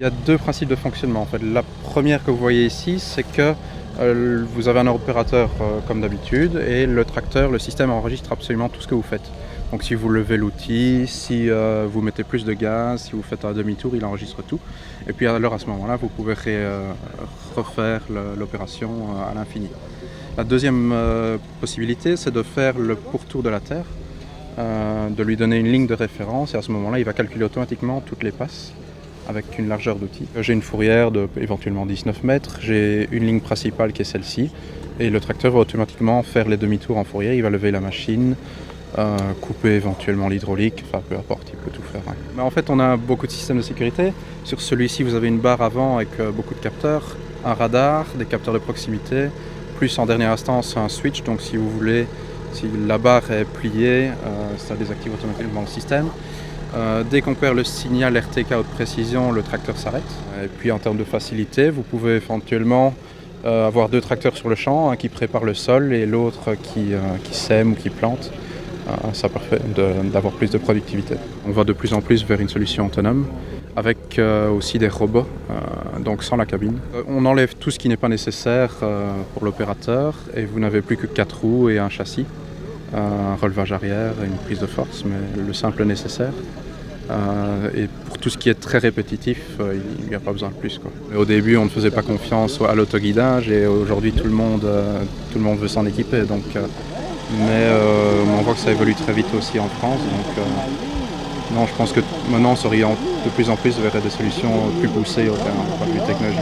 Il y a deux principes de fonctionnement en fait. La première que vous voyez ici, c'est que vous avez un opérateur comme d'habitude et le tracteur, le système enregistre absolument tout ce que vous faites. Donc si vous levez l'outil, si vous mettez plus de gaz, si vous faites un demi-tour, il enregistre tout. Et puis alors à ce moment-là, vous pouvez refaire l'opération à l'infini. La deuxième possibilité, c'est de faire le pourtour de la Terre, de lui donner une ligne de référence et à ce moment-là, il va calculer automatiquement toutes les passes avec une largeur d'outil. J'ai une fourrière de éventuellement 19 mètres, j'ai une ligne principale qui est celle-ci et le tracteur va automatiquement faire les demi-tours en fourrière, il va lever la machine, couper éventuellement l'hydraulique, enfin peu importe, il peut tout faire. Ouais. Mais en fait on a beaucoup de systèmes de sécurité. Sur celui-ci vous avez une barre avant avec beaucoup de capteurs, un radar, des capteurs de proximité, plus en dernière instance un switch, donc si vous voulez, si la barre est pliée, ça désactive automatiquement le système. Dès qu'on perd le signal RTK haute précision, le tracteur s'arrête. Et puis en termes de facilité, vous pouvez éventuellement avoir deux tracteurs sur le champ, un qui prépare le sol et l'autre qui sème ou qui plante. Ça permet d'avoir plus de productivité. On va de plus en plus vers une solution autonome avec aussi des robots, donc sans la cabine. On enlève tout ce qui n'est pas nécessaire pour l'opérateur et vous n'avez plus que 4 roues et un châssis. Un relevage arrière et une prise de force, mais le simple nécessaire. Et pour tout ce qui est très répétitif, il n'y a pas besoin de plus, quoi. Mais au début, on ne faisait pas confiance à l'autoguidage et aujourd'hui, tout le monde veut s'en équiper. Donc, mais on voit que ça évolue très vite aussi en France. Donc, non, je pense que maintenant, on s'oriente de plus en plus vers des solutions plus poussées au point de vue technologique.